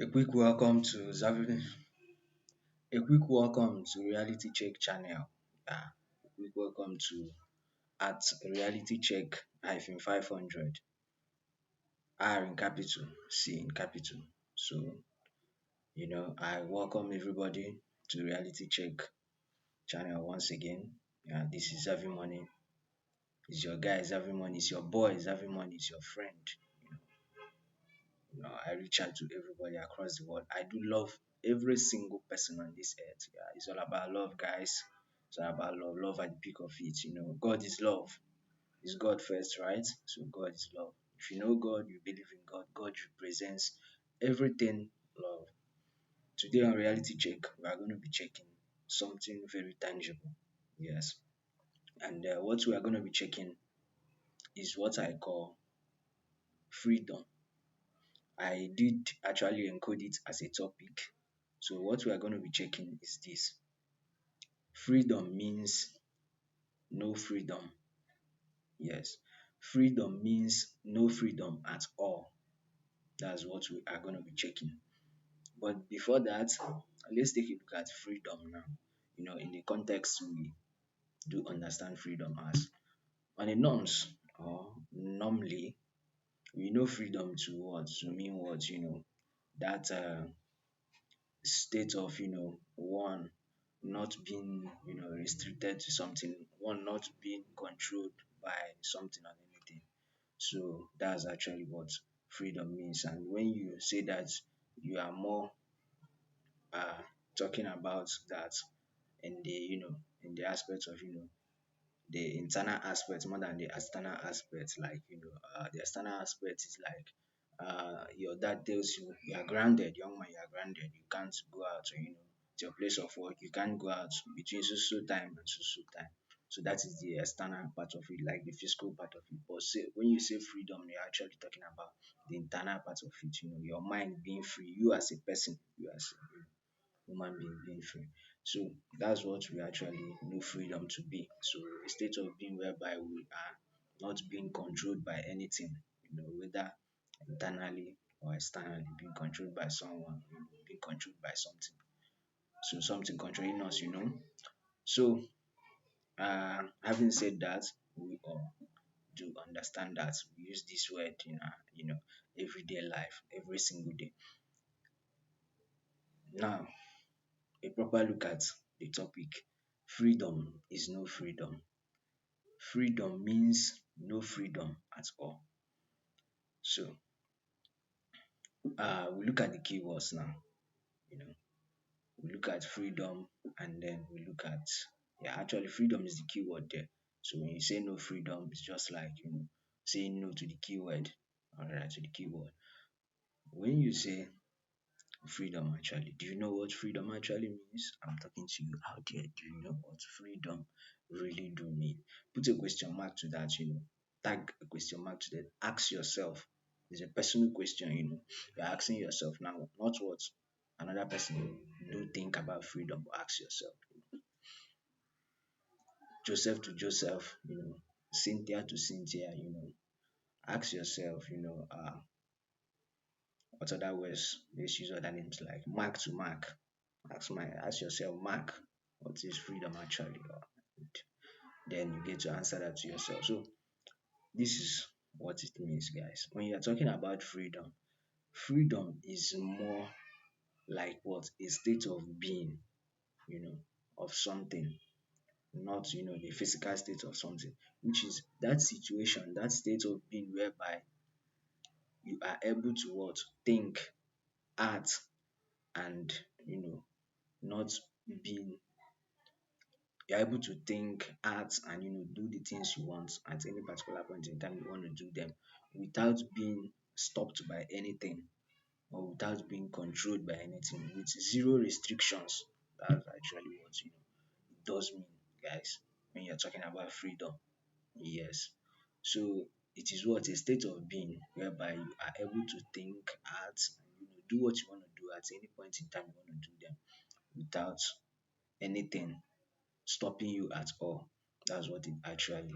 A quick welcome to Zavi. A quick welcome to Reality Check channel. A quick welcome to at Reality Check hyphen 500. R in capital, C in capital. So I welcome everybody to Reality Check channel once again. This is Zavi Money. It's your guy Zavi Money. It's your boy Zavi Money. It's your friend. I reach out to everybody across the world. I do love every single person on this earth. Yeah, it's all about love, guys. It's all about love. Love at the peak of it. God is love. Is God first, right? So God is love. If you know God, you believe in God. God represents everything love. Today on Reality Check, we are going to be checking something very tangible. Yes. And what we are going to be checking is what I call freedom. I did actually encode it as a topic. So what we are going to be checking is this. Freedom means no freedom. Yes. Freedom means no freedom at all. That's what we are going to be checking. But before that, let's take a look at freedom now. In the context we do understand freedom as. On a norms or normally, we know freedom to what? To mean what? That state of one not being restricted to something, one not being controlled by something or anything. So that's actually what freedom means. And when you say that, you are more uh talking about that in the in the aspect of the internal aspect more than the external aspect. Like the external aspect is like your dad tells you you are grounded, young man, you are grounded, you can't go out, to your place of work, you can't go out between so time and so time. So that is the external part of it, like the physical part of it. But say when you say freedom, you're actually talking about the internal part of it, your mind being free, you as a person, you as a human being free. So that's what we actually know freedom to be. So a state of being whereby we are not being controlled by anything, whether internally or externally, being controlled by someone, being controlled by something. So something controlling us, So having said that, we all do understand that we use this word in our, everyday life, every single day. Now, a proper look at the topic. Freedom is no freedom. Freedom means no freedom at all. So we look at the keywords now. You know, we look at freedom and then we look at actually freedom is the keyword there. So when you say no freedom, it's just like saying no to the keyword. Alright, to the keyword. When you say freedom actually, do you know what freedom actually means? I'm talking to you out there. Do you know what freedom really do mean? Put a question mark to that, tag a question mark to that. Ask yourself. It's a personal question, you're asking yourself now, not what another person do think about freedom, but ask yourself. Joseph to Joseph, Cynthia to Cynthia, ask yourself, what other words? Let's use other names like Mark to Mark. Ask yourself, Mark, what is freedom actually? And then you get to answer that to yourself. So this is what it means, guys. When you're talking about freedom, freedom is more like what? A state of being, you know, of something, not the physical state of something, which is that situation, that state of being whereby you are able to what? Think, act, and not being you're able to think, act, and do the things you want at any particular point in time you want to do them without being stopped by anything or without being controlled by anything with zero restrictions. That's actually what it does mean, guys, when you're talking about freedom. Yes. So it is what? A state of being whereby you are able to think, act, and do what you want to do at any point in time you want to do them without anything stopping you at all. That's what it actually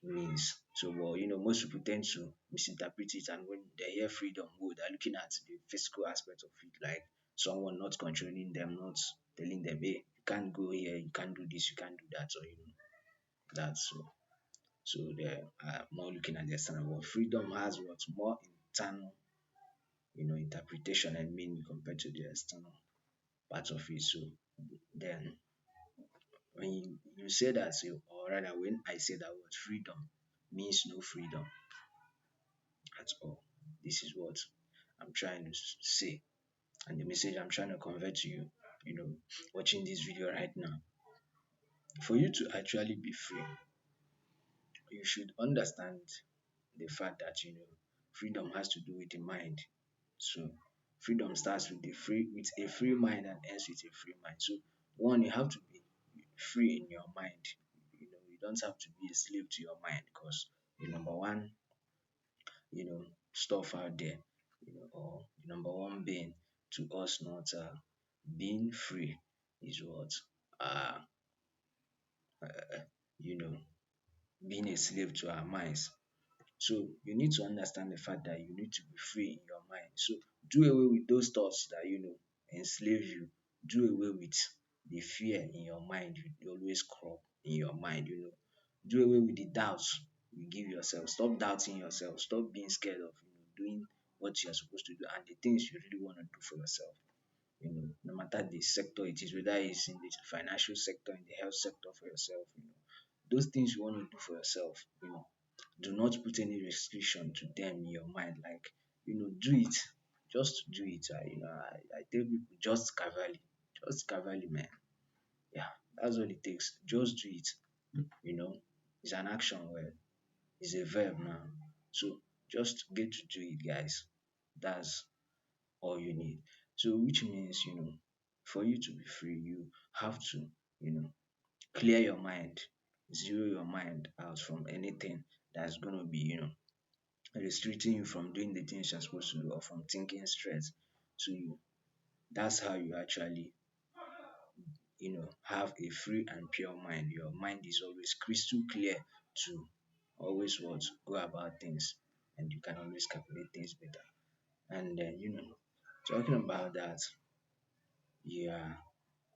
means. So, but most people tend to misinterpret it, and when they hear freedom, they're looking at the physical aspect of it, like someone not controlling them, not telling them, hey, you can't go here, you can't do this, you can't do that, or that. So they are more looking at the external. But freedom has what's more internal, interpretation and meaning compared to the external part of it. So then when you say that, or rather when I say that word freedom means no freedom at all. This is what I'm trying to say, and the message I'm trying to convey to you, watching this video right now. For you to actually be free, you should understand the fact that freedom has to do with the mind. So freedom starts with a free mind and ends with a free mind. So one, you have to be free in your mind. You don't have to be a slave to your mind, because the number one, stuff out there, or the number one being to us not being free is what uh, uh you know being a slave to our minds. So you need to understand the fact that you need to be free in your mind. So do away with those thoughts that enslave you. Do away with the fear in your mind you always crop in your mind. Do away with the doubts you give yourself. Stop doubting yourself. Stop being scared of doing what you're supposed to do and the things you really want to do for yourself. No matter the sector it is, whether it's in the financial sector, in the health sector for yourself, those things you want to do for yourself, do not put any restriction to them in your mind. Like, do it. Just do it. I tell people just casually, man. Yeah, that's all it takes. Just do it. You know, it's an action word. It's a verb now. So just get to do it, guys. That's all you need. So which means, for you to be free, you have to, you know, clear your mind, zero your mind out from anything that's gonna be, restricting you from doing the things you're supposed to do or from thinking straight to you. That's how you actually, have a free and pure mind. Your mind is always crystal clear to always what go about things, and you can always calculate things better. And then, talking about that, yeah,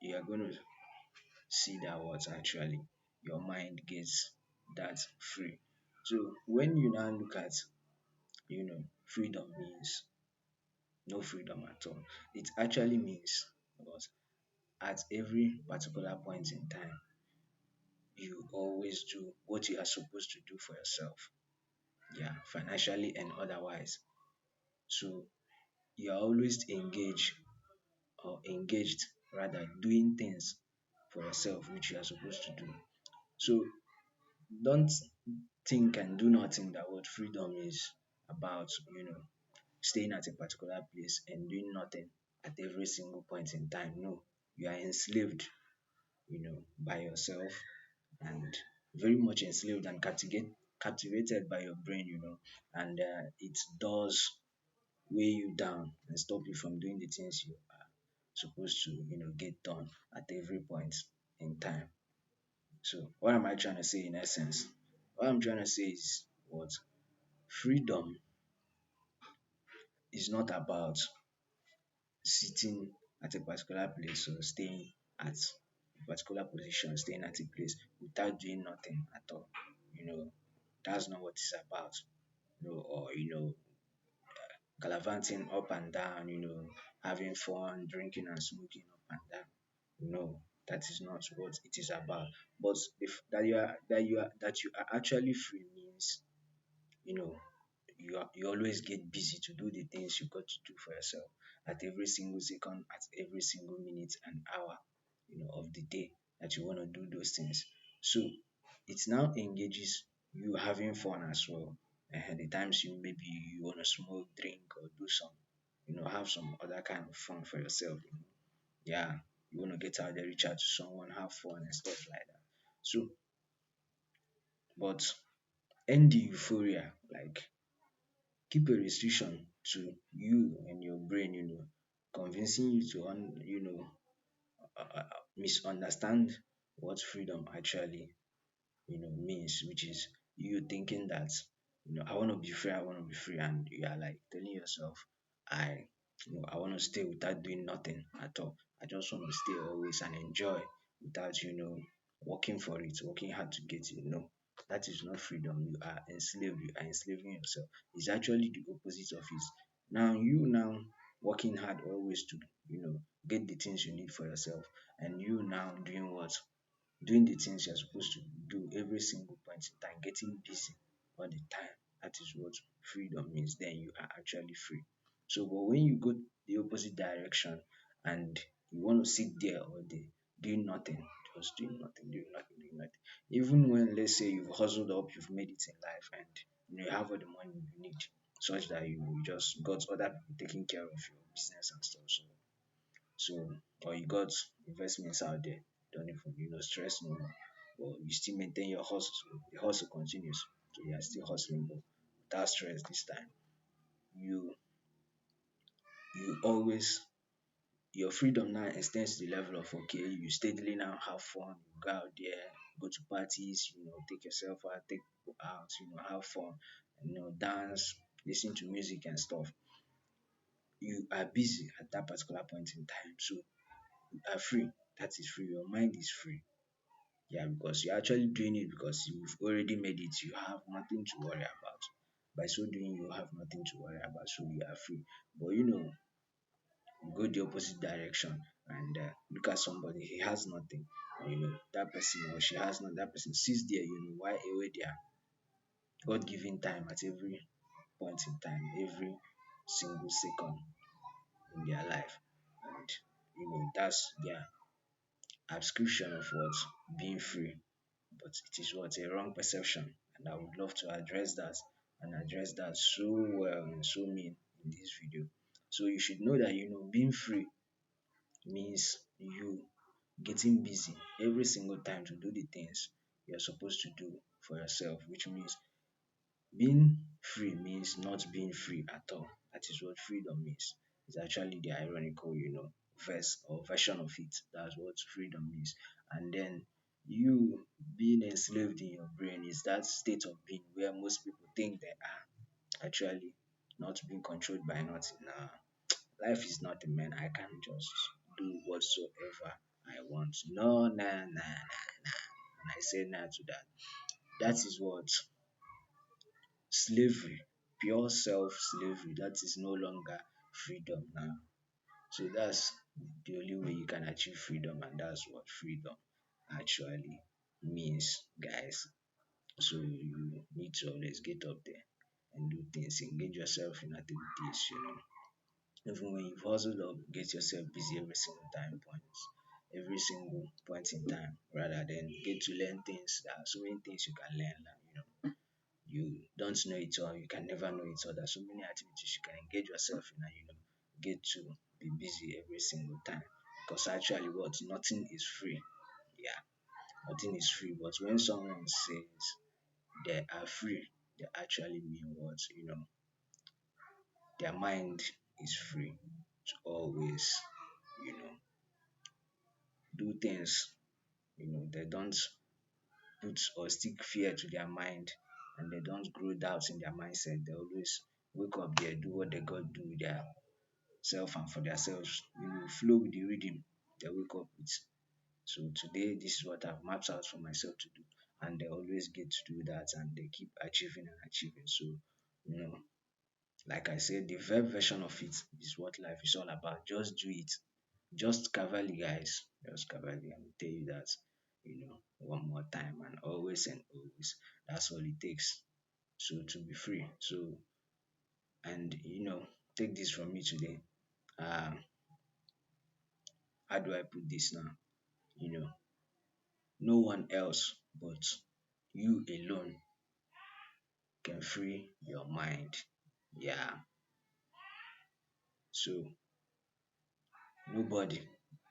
you are going to see that what actually your mind gets that free. So when you now look at, freedom means no freedom at all. It actually means what at every particular point in time, you always do what you are supposed to do for yourself. Yeah, financially and otherwise. So you are always engaged rather doing things for yourself which you are supposed to do. So don't think and do not think that what freedom is about, staying at a particular place and doing nothing at every single point in time. No, you are enslaved, by yourself, and very much enslaved and captivated by your brain, and it does weigh you down and stop you from doing the things you are supposed to, get done at every point in time. So what am I trying to say in essence? What I'm trying to say is what freedom is not about sitting at a particular place or staying at a particular position, staying at a place without doing nothing at all. You know, that's not what it's about. Or gallivanting up and down, having fun, drinking and smoking up and down. No, that is not what it is about. But if that you are actually free means, you know, you always get busy to do the things you got to do for yourself at every single second, at every single minute and hour, of the day that you want to do those things. So it now engages you having fun as well. And the times you maybe you want to smoke, drink, or do some, have some other kind of fun for yourself. Yeah, you want to get out there, reach out to someone, have fun and stuff like that. So, but end the euphoria, like keep a restriction to you and your brain, convincing you to misunderstand what freedom actually means, which is You thinking that, I want to be free, I want to be free, and you are like telling yourself, I, I want to stay without doing nothing at all. I just want to stay always and enjoy without, working for it, working hard to get it. No, that is not freedom. You are enslaved. You are enslaving yourself. It's actually the opposite of it. Now working hard always to, get the things you need for yourself, and you now doing what? Doing the things you're supposed to do every single point in time, getting busy all the time. That is what freedom means. Then you are actually free. So, but when you go the opposite direction and you want to sit there all day doing nothing, just doing nothing, doing nothing, doing nothing. Even when, let's say, you've hustled up, you've made it in life, and you have all the money you need, such that you just got other people taking care of your business and stuff. So, or you got investments out there, don't even stress no more. But you still maintain your hustle. So the hustle continues. So you are still hustling, but without stress this time. You you always your freedom now extends to the level of, okay, you steadily now have fun, you go out there, go to parties, take yourself out, take people out, have fun, and dance, listen to music and stuff. You are busy at that particular point in time. So you are free. That is free. Your mind is free. Yeah, because you're actually doing it because you've already made it. You have nothing to worry about. By so doing, you have nothing to worry about. So you are free. But you go the opposite direction and look at somebody, he has nothing. That person or she has not, that person sits there, while away their God given time at every point in time, every single second in their life. And that's their ascription of what being free, but it is what a wrong perception, and I would love to address that and address that so well and so mean in this video. So you should know that being free means you getting busy every single time to do the things you're supposed to do for yourself, which means being free means not being free at all. That is what freedom means. It's actually the ironical, verse or version of it. That's what freedom means. And then you being enslaved in your brain is that state of being where most people think they are actually not being controlled by nothing. Nah, life is not a man. I can't just do whatsoever I want. No, nah, nah, nah, nah. And I say nah to that. That is what slavery, pure self slavery, that is no longer freedom now. So that's the only way you can achieve freedom, and that's what freedom actually means, guys. So you need to always get up there and do things, engage yourself in activities, even when you've hustled up, get yourself busy every single point in time, rather than get to learn things. There are so many things you can learn, you don't know it all, you can never know it all. There's so many activities you can engage yourself in, and get to be busy every single time. Because actually, what nothing is free. Yeah, nothing is free. But when someone says they are free, they actually mean what? Their mind is free to always, you know, do things. They don't put or stick fear to their mind, and they don't grow doubts in their mindset. They always wake up there, do what they got to do with their self and for themselves. Flow with the rhythm they wake up with. So today, this is what I've mapped out for myself to do, and they always get to do that, and they keep achieving and achieving. So, you know, like I said, the verb version of it is what life is all about. Just do it. Just cavalry, guys. Just cavalry. I will tell you that, one more time and always. That's all it takes. So to be free. So, and take this from me today. Uh, how do I put this now? You know, no one else but you alone can free your mind. Yeah. So nobody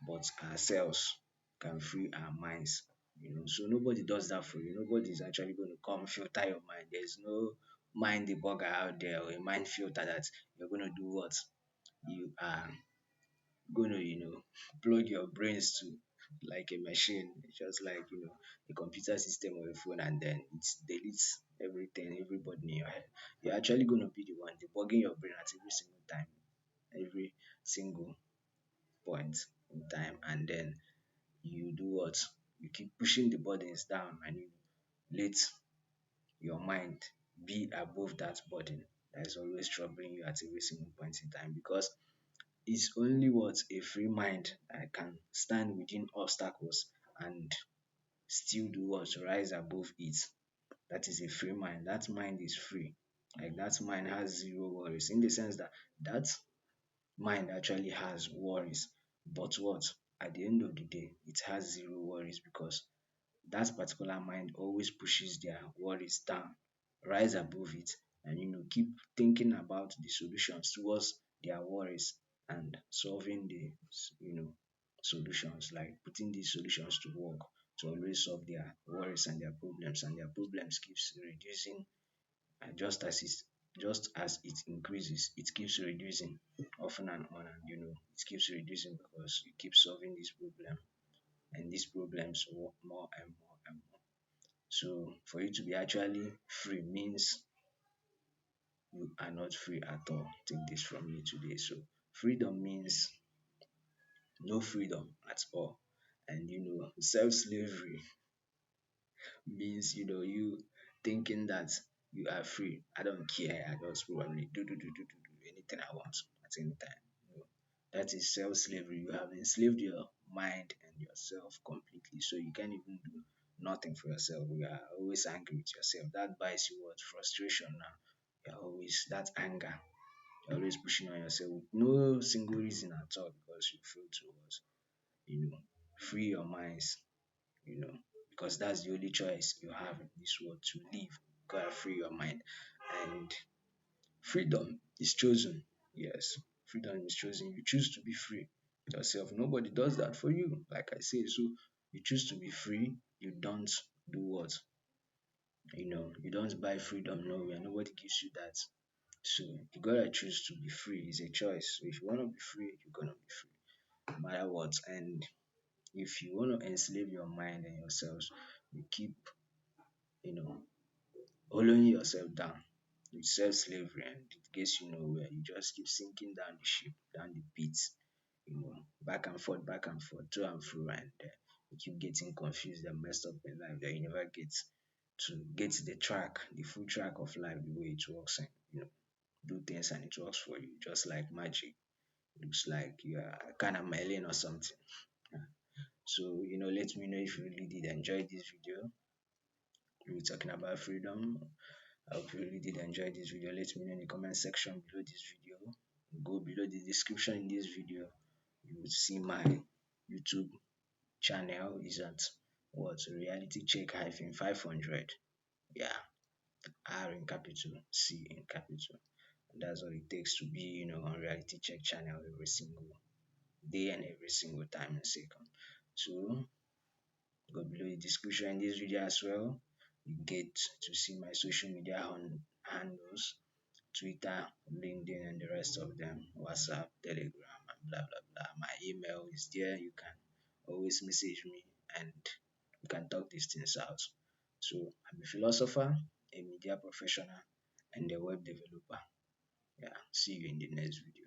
but ourselves can free our minds. So nobody does that for you. Nobody is actually going to come filter your mind. There's no mind debugger out there or a mind filter that you're going to do what you are going to, plug your brains to. like a machine. It's just like, a computer system or a phone, and then it deletes everything, everybody in your head. You're actually gonna be the one debugging your brain at every single time, every single point in time, and then you do what? You keep pushing the burdens down, and you let your mind be above that burden that is always troubling you at every single point in time, because it's only what a free mind that can stand within obstacles and still do what? Rise above it. That is a free mind. That mind is free. Like that mind has zero worries, in the sense that that mind actually has worries. But what? At the end of the day, it has zero worries, because that particular mind always pushes their worries down, rise above it, and keep thinking about the solutions towards their worries, and solving the solutions, like putting these solutions to work to always solve their worries and their problems keeps reducing, and just as it increases, it keeps reducing often and on, and it keeps reducing because you keep solving this problem, and these problems more and more and more. So for you to be actually free means you are not free at all. Take this from me today. So freedom means no freedom at all. And self-slavery means you thinking that you are free. I don't care. I just probably do anything I want at any time. That is self-slavery. You have enslaved your mind and yourself completely, so you can't even do nothing for yourself. You are always angry with yourself. That buys you what? Frustration now. You're always that anger. You're always pushing on yourself with no single reason at all, because you feel to what? You know, free your minds, you know, because that's the only choice you have in this world, to live. You gotta free your mind. And freedom is chosen. Yes, freedom is chosen. You choose to be free yourself. Nobody does that for you, like I say. So you choose to be free. You don't do what? You don't buy freedom nowhere. Nobody gives you that. So you gotta choose to be free. It's a choice. So if you wanna be free, you're gonna be free, no matter what. And if you wanna enslave your mind and yourselves, you keep, you know, hollowing yourself down with self-slavery, and it gets you nowhere. You just keep sinking down the ship, down the pit, back and forth, to and fro, and you keep getting confused and messed up in life, that you never get the track, the full track of life, the way it works, and do things and it works for you, just like magic. Looks like you are kind of Merlin or something. Yeah. So, let me know if you really did enjoy this video. We were talking about freedom. I hope you really did enjoy this video. Let me know in the comment section below this video. Go below the description in this video. You will see my YouTube channel is at what? Reality check hyphen 500. Yeah, R in capital, C in capital. And that's what it takes to be, on reality check channel every single day and every single time and second. So go below the description in this video as well. You get to see my social media handles: Twitter, LinkedIn, and the rest of them, WhatsApp, Telegram, and blah blah blah. My email is there. You can always message me, and we can talk these things out. So I'm a philosopher, a media professional, and a web developer. Yeah, see you in the next video.